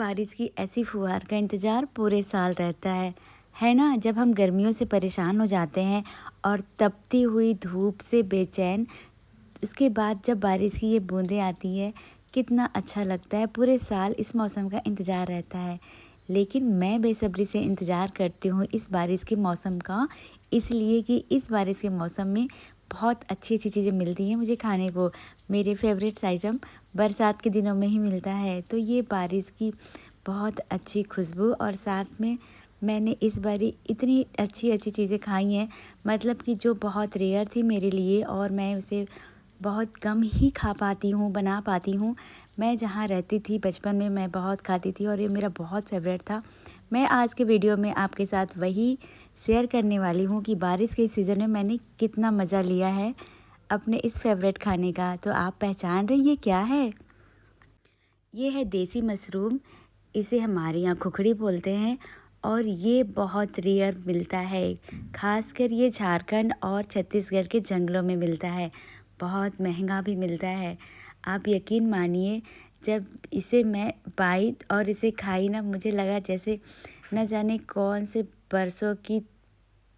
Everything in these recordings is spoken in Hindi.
बारिश की ऐसी फुहार का इंतज़ार पूरे साल रहता है ना? जब हम गर्मियों से परेशान हो जाते हैं और तपती हुई धूप से बेचैन, उसके बाद जब बारिश की ये बूंदें आती हैं, कितना अच्छा लगता है। पूरे साल इस मौसम का इंतज़ार रहता है, लेकिन मैं बेसब्री से इंतज़ार करती हूँ इस बारिश के मौसम का, इसलिए कि इस बारिश के मौसम में बहुत अच्छी-अच्छी चीज़ें मिलती हैं मुझे खाने को। मेरे फ़ेवरेट्स आइटम बरसात के दिनों में ही मिलता है, तो ये बारिश की बहुत अच्छी खुशबू और साथ में मैंने इस बारी इतनी अच्छी-अच्छी चीज़ें खाई हैं, मतलब कि जो बहुत रेयर थी मेरे लिए और मैं उसे बहुत कम ही खा पाती हूँ, बना पाती हूँ। मैं जहाँ रहती थी बचपन में मैं बहुत खाती थी और ये मेरा बहुत फ़ेवरेट था। मैं आज के वीडियो में आपके साथ वही शेयर करने वाली हूँ कि बारिश के सीज़न में मैंने कितना मज़ा लिया है अपने इस फ़ेवरेट खाने का। तो आप पहचान रही ये क्या है? ये है देसी मशरूम, इसे हमारे यहाँ खुखड़ी बोलते हैं और ये बहुत रेयर मिलता है। ख़ासकर ये झारखंड और छत्तीसगढ़ के जंगलों में मिलता है, बहुत महंगा भी मिलता है। आप यकीन मानिए, जब इसे मैं पाई और इसे खाई ना, मुझे लगा जैसे न जाने कौन से बरसों की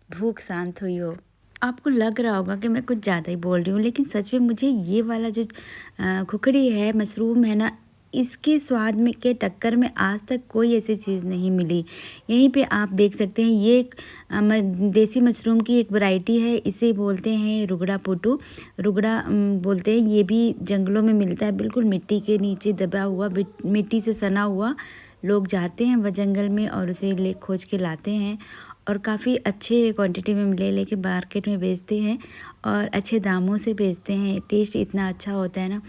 भूख शांत हुई हो। आपको लग रहा होगा कि मैं कुछ ज़्यादा ही बोल रही हूँ, लेकिन सच में मुझे ये वाला जो खुखड़ी है, मशरूम है ना, इसके स्वाद में के टक्कर में आज तक कोई ऐसी चीज़ नहीं मिली। यहीं पे आप देख सकते हैं, ये एक देसी मशरूम की एक वैरायटी है, इसे बोलते हैं रुगड़ा पुटू। रुगड़ा बोलते हैं, ये भी जंगलों में मिलता है, बिल्कुल मिट्टी के नीचे दबा हुआ, मिट्टी से सना हुआ। लोग जाते हैं वह जंगल में और उसे ले खोज के लाते हैं और काफ़ी अच्छे क्वांटिटी में ले लेके मार्केट में बेचते हैं और अच्छे दामों से बेचते हैं। टेस्ट इतना अच्छा होता है ना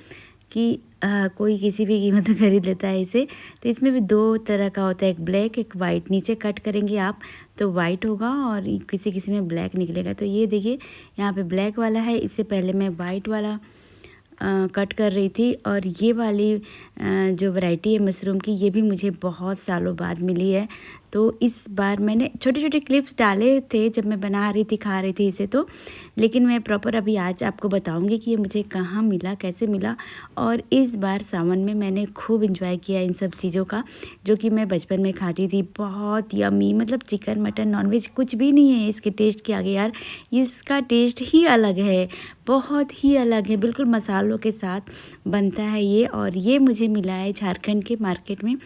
कि कोई किसी भी कीमत में खरीद लेता है इसे। तो इसमें भी 2 तरह का होता है, एक ब्लैक एक वाइट। नीचे कट करेंगे आप तो वाइट होगा और किसी में ब्लैक निकलेगा। तो ये देखिए, यहाँ पे ब्लैक वाला है, इससे पहले मैं वाइट वाला कट कर रही थी। और ये वाली जो वैरायटी है मशरूम की, ये भी मुझे बहुत सालों बाद मिली है। तो इस बार मैंने छोटे-छोटे क्लिप्स डाले थे जब मैं बना रही थी, खा रही थी इसे तो, लेकिन मैं प्रॉपर अभी आज आपको बताऊंगी कि ये मुझे कहाँ मिला, कैसे मिला। और इस बार सावन में मैंने खूब एंजॉय किया इन सब चीज़ों का, जो कि मैं बचपन में खाती थी। बहुत यम्मी, मतलब चिकन, मटन, नॉनवेज कुछ भी नहीं है इसके टेस्ट के आगे यार। इसका टेस्ट ही अलग है, बहुत ही अलग है, बिल्कुल मसालों के साथ बनता है ये। और ये मुझे मिला है झारखंड के मार्केट में।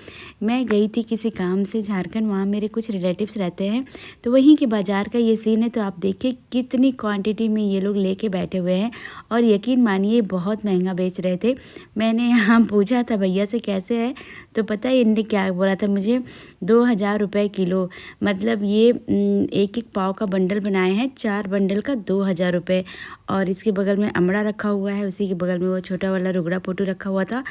मैं गई थी किसी काम से झारखंड, वहाँ मेरे कुछ रिलेटिव्स रहते हैं, तो वहीं के बाज़ार का ये सीन है। तो आप देखिए कितनी क्वांटिटी में ये लोग लेके बैठे हुए हैं और यकीन मानिए बहुत महंगा बेच रहे थे। मैंने यहाँ पूछा था भैया से कैसे है, तो पता है इनने क्या बोला था मुझे, 2000 रुपये किलो। मतलब ये एक एक पाव का बंडल बनाए हैं, 4 बंडल का 2000 रुपये। और इसके बगल में अमड़ा रखा हुआ है, उसी के बगल में वो छोटा वाला रुगड़ा पोटू रखा हुआ था।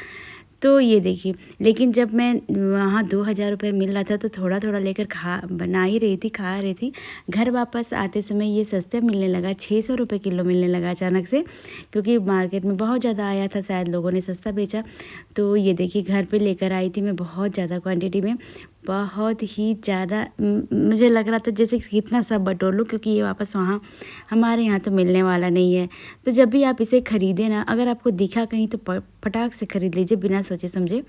तो ये देखिए, लेकिन जब मैं वहाँ 2000 रुपये मिल रहा था तो थोड़ा-थोड़ा लेकर बना ही रही थी, खा रही थी। घर वापस आते समय ये सस्ते मिलने लगा, 600 रुपये किलो मिलने लगा अचानक से, क्योंकि मार्केट में बहुत ज़्यादा आया था, शायद लोगों ने सस्ता बेचा। तो ये देखिए, घर पे लेकर आई थी मैं बहुत ज़्यादा क्वांटिटी में, बहुत ही ज़्यादा। मुझे लग रहा था जैसे कितना सब बटोर लूँ, क्योंकि ये वापस वहाँ हमारे यहाँ तो मिलने वाला नहीं है। तो जब भी आप इसे ख़रीदें ना, अगर आपको दिखा कहीं तो फटाक से ख़रीद लीजिए बिना सोचे समझे।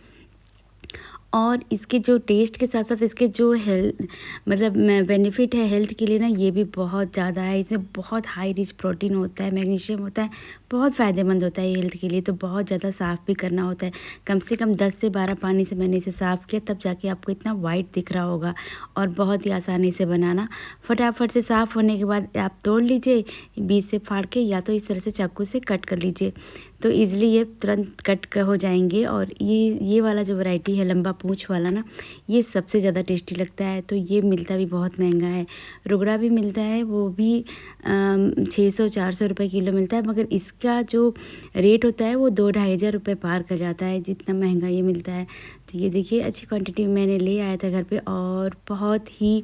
और इसके जो टेस्ट के साथ-साथ इसके जो मतलब बेनिफिट है हेल्थ के लिए ना, ये भी बहुत ज़्यादा है। इसमें बहुत हाई रिच प्रोटीन होता है, मैग्नीशियम होता है, बहुत फ़ायदेमंद होता है ये हेल्थ के लिए। तो बहुत ज़्यादा साफ़ भी करना होता है, कम से कम 10 से 12 पानी से मैंने इसे साफ़ किया, तब जाके आपको इतना वाइट दिख रहा होगा। और बहुत ही आसानी से बनाना, फटाफट से साफ़ होने के बाद आप तोड़ लीजिए, बीच से फाड़ के, या तो इस तरह से चाकू से कट कर लीजिए, तो ईज़िली ये तुरंत कट हो जाएंगे। और ये वाला जो वैरायटी है लंबा पूँछ वाला ना, ये सबसे ज़्यादा टेस्टी लगता है। तो ये मिलता भी बहुत महंगा है। रुगड़ा भी मिलता है, वो भी 600-400 रुपये किलो मिलता है, मगर इसका जो रेट होता है वो 2-2.5 हज़ार रुपये पार कर जाता है, जितना महंगा ये मिलता है। तो ये देखिए, अच्छी क्वांटिटी में मैंने ले आया था घर पे और बहुत ही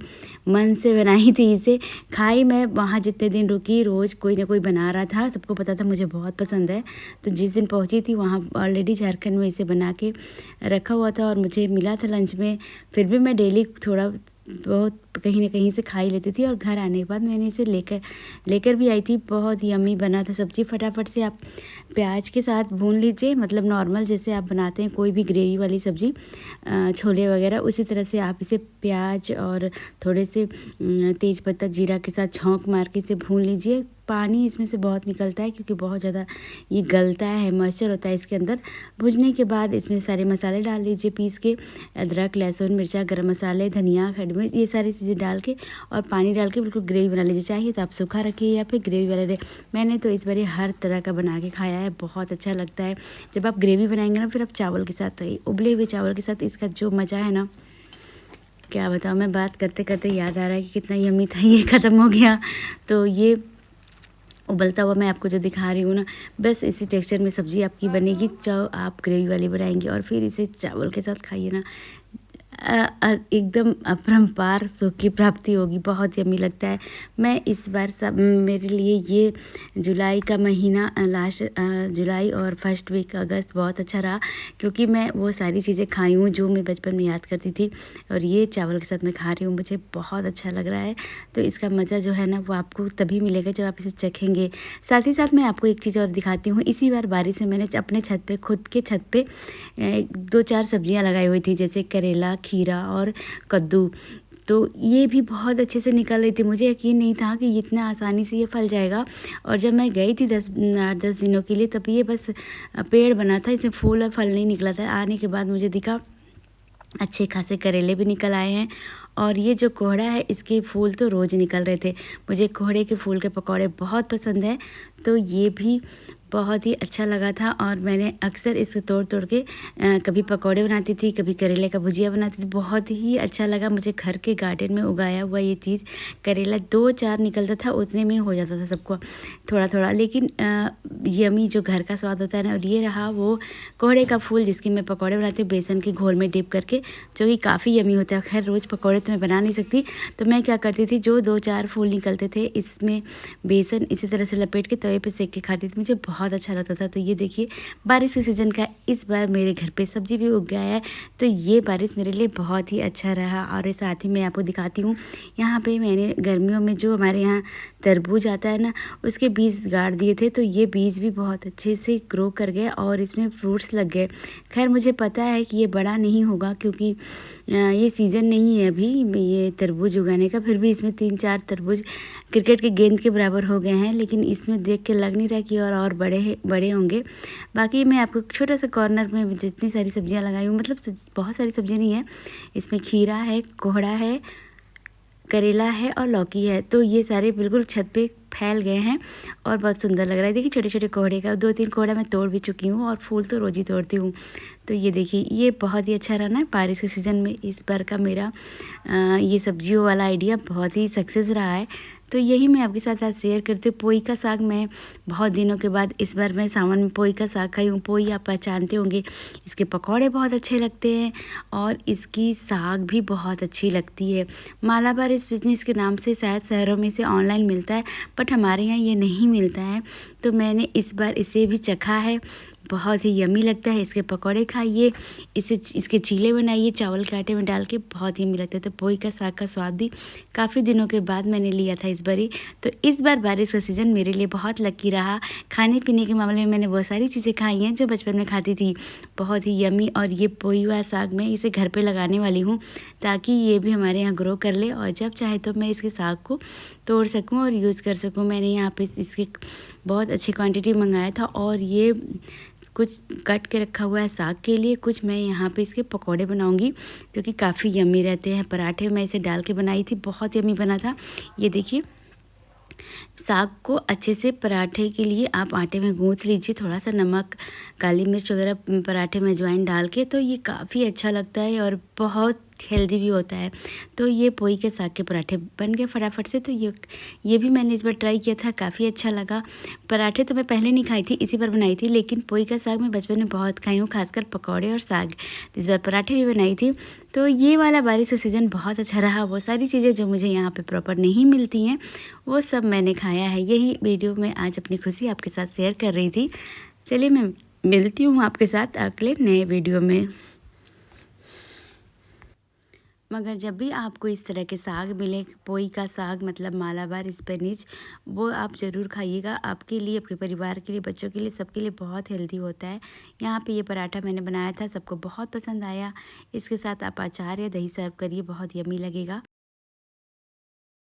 मन से बनाई थी इसे। खाई मैं वहाँ जितने दिन रुकी, रोज़ कोई ना कोई बना रहा था, सबको पता था मुझे बहुत पसंद है। तो जिस दिन पहुँची थी वहाँ ऑलरेडी झारखंड में इसे बना के रखा हुआ था और मुझे मिला था लंच में। फिर भी मैं डेली थोड़ा बहुत कहीं न कहीं से खा ही लेती थी और घर आने के बाद मैंने इसे लेकर भी आई थी। बहुत यम्मी बना था सब्ज़ी। फटाफट से आप प्याज के साथ भून लीजिए, मतलब नॉर्मल जैसे आप बनाते हैं कोई भी ग्रेवी वाली सब्ज़ी, छोले वगैरह, उसी तरह से आप इसे प्याज और थोड़े से तेज पत्ता जीरा के साथ छौंक मार के इसे भून लीजिए। पानी इसमें से बहुत निकलता है क्योंकि बहुत ज़्यादा ये गलता है, मॉइस्चर होता है इसके अंदर। भुजने के बाद इसमें सारे मसाले डाल लीजिए पीस के, अदरक, लहसुन, मिर्चा, गरम मसाले, धनिया, खड़ी मिर्च, ये सारी चीज़ें डाल के और पानी डाल के बिल्कुल ग्रेवी बना लीजिए। चाहिए तो आप सूखा रखिए या फिर ग्रेवी वाला रहे। मैंने तो इस बार हर तरह का बना के खाया है, बहुत अच्छा लगता है। जब आप ग्रेवी बनाएंगे ना, फिर आप चावल के साथ, उबले हुए चावल के साथ इसका जो मज़ा है ना, क्या बताऊँ। मैं बात करते करते याद आ रहा है कि कितना यम्मी था, ये ख़त्म हो गया। तो ये उबलता हुआ मैं आपको जो दिखा रही हूँ ना, बस इसी टेक्सचर में सब्ज़ी आपकी बनेगी। जो आप ग्रेवी वाली बनाएंगे और फिर इसे चावल के साथ खाइए ना, एकदम अपरंपार सुख की प्राप्ति होगी। बहुत यम्मी लगता है। मैं इस बार सब मेरे लिए ये जुलाई का महीना, लास्ट जुलाई और फर्स्ट वीक अगस्त बहुत अच्छा रहा, क्योंकि मैं वो सारी चीज़ें खाई हूँ जो मैं बचपन में याद करती थी, और ये चावल के साथ मैं खा रही हूँ। मुझे बहुत अच्छा लग रहा है। तो इसका मज़ा जो है ना, वो आपको तभी मिलेगा जब आप इसे चखेंगे। साथ ही साथ मैं आपको एक चीज़ और दिखाती हूँ। इसी बार बारिश में मैंने अपने छत पे, खुद के छत पे 2-4 सब्जियाँ लगाई हुई थी, जैसे करेला, खीरा और कद्दू। तो ये भी बहुत अच्छे से निकल रही थी। मुझे यकीन नहीं था कि इतना आसानी से ये फल जाएगा। और जब मैं गई थी 8-10 दिनों के लिए, तब ये बस पेड़ बना था, इसमें फूल और फल नहीं निकला था। आने के बाद मुझे दिखा अच्छे खासे करेले भी निकल आए हैं। और ये जो कोहड़ा है, इसके फूल तो रोज़ निकल रहे थे। मुझे कोहड़े के फूल के पकौड़े बहुत पसंद है, तो ये भी बहुत ही अच्छा लगा था। और मैंने अक्सर इसे तोड़ तोड़ के कभी पकौड़े बनाती थी, कभी करेले का भुजिया बनाती थी। बहुत ही अच्छा लगा मुझे। घर के गार्डन में उगाया हुआ ये चीज़, करेला 2-4 निकलता था, उतने में हो जाता था सबको थोड़ा थोड़ा, लेकिन यमी जो घर का स्वाद होता है ना। और ये रहा वो कोहड़े का फूल, जिसकी मैं पकौड़े बनाती हूँ बेसन के घोल में डिप करके, जो कि काफ़ी यमी होता है। खैर रोज़ पकौड़े तो मैं बना नहीं सकती, तो मैं क्या करती थी, जो 2-4 फूल निकलते थे, इसमें बेसन इसी तरह से लपेट के तवे पे सेक के खाती थी। मुझे बहुत अच्छा लगता था। तो ये देखिए, बारिश के सीज़न का इस बार मेरे घर पे सब्ज़ी भी उग गया है। तो ये बारिश मेरे लिए बहुत ही अच्छा रहा। और साथ ही मैं आपको दिखाती हूँ, यहाँ पे मैंने गर्मियों में जो हमारे यहाँ तरबूज आता है ना, उसके बीज गाड़ दिए थे। तो ये बीज भी बहुत अच्छे से ग्रो कर गए और इसमें फ्रूट्स लग गए। खैर मुझे पता है कि ये बड़ा नहीं होगा, क्योंकि ये सीज़न नहीं है अभी ये तरबूज उगाने का। फिर भी इसमें 3-4 तरबूज क्रिकेट के गेंद के बराबर हो गए हैं, लेकिन इसमें देख के लग नहीं रहा कि और बड़े होंगे। बाकी मैं आपको छोटा सा कॉर्नर में जितनी सारी सब्जियां लगाई हूँ, मतलब बहुत सारी सब्जियां नहीं है, इसमें खीरा है, कोहड़ा है, करेला है और लौकी है। तो ये सारे बिल्कुल छत पे फैल गए हैं और बहुत सुंदर लग रहा है। देखिए छोटे छोटे कोहड़े का 2-3 कोहड़ा मैं तोड़ भी चुकी हूँ, और फूल तो रोज़ ही तोड़ती हूँ। तो ये देखिए, ये बहुत ही अच्छा रहा ना बारिश के सीज़न में। इस बार का मेरा ये सब्जियों वाला आइडिया बहुत ही सक्सेस रहा है। तो यही मैं आपके साथ आज शेयर करती हूँ। पोई का साग मैं बहुत दिनों के बाद इस बार मैं सावन में पोई का साग खाई हूँ। पोई आप पहचानते होंगे, इसके पकौड़े बहुत अच्छे लगते हैं और इसकी साग भी बहुत अच्छी लगती है। मालाबार इस बिज़नेस के नाम से शायद शहरों में से ऑनलाइन मिलता है, बट हमारे यहाँ ये नहीं मिलता है। तो मैंने इस बार इसे भी चखा है, बहुत ही यम्मी लगता है। इसके पकौड़े खाइए, इसके चीले बनाइए चावल के आटे में डाल के, बहुत ही यम्मी लगता है। तो पोई का साग का स्वाद भी काफ़ी दिनों के बाद मैंने लिया था इस बारी। तो इस बार बारिश का सीज़न मेरे लिए बहुत लकी रहा। खाने पीने के मामले में मैंने बहुत सारी चीज़ें खाई हैं जो बचपन में खाती थी, बहुत ही यम्मी। और ये पोई हुआ साग मैं इसे घर पर लगाने वाली हूँ, ताकि ये भी हमारे यहाँ ग्रो कर ले, और जब चाहे तो मैं इसके साग को तोड़ सकूँ और यूज़ कर सकूँ। मैंने यहाँ पे इसकी बहुत अच्छी क्वांटिटी मंगाया था, और ये कुछ कट के रखा हुआ है साग के लिए, कुछ मैं यहाँ पे इसके पकौड़े बनाऊंगी, जो कि काफ़ी यम्मी रहते हैं। पराठे में इसे डाल के बनाई थी, बहुत यम्मी बना था। ये देखिए, साग को अच्छे से पराठे के लिए आप आटे में गूँथ लीजिए, थोड़ा सा नमक, काली मिर्च वगैरह पराठे में अजवाइन डाल के, तो ये काफ़ी अच्छा लगता है और बहुत हेल्दी भी होता है। तो ये पोई के साग के पराठे बन गए फटाफट से। तो ये भी मैंने इस बार ट्राई किया था, काफ़ी अच्छा लगा। पराठे तो मैं पहले नहीं खाई थी, इसी बार बनाई थी, लेकिन पोई का साग मैं बचपन में बहुत खाई हूँ, खासकर पकौड़े और साग। तो इस बार पराठे भी बनाई थी। तो ये वाला बारिश का सीज़न बहुत अच्छा रहा। वो सारी चीज़ें जो मुझे यहाँ पर प्रॉपर नहीं मिलती हैं, वो सब मैंने खाया है। यही वीडियो में आज अपनी खुशी आपके साथ शेयर कर रही थी। चलिए मैं मिलती हूँ आपके साथ अगले नए वीडियो में। मगर जब भी आपको इस तरह के साग मिले, पोई का साग मतलब मालाबार स्पिनच, वो आप ज़रूर खाइएगा। आपके लिए, आपके परिवार के लिए, बच्चों के लिए, सबके लिए बहुत हेल्दी होता है। यहाँ पे ये पराठा मैंने बनाया था, सबको बहुत पसंद आया। इसके साथ आप अचार या दही सर्व करिए, बहुत यम्मी लगेगा।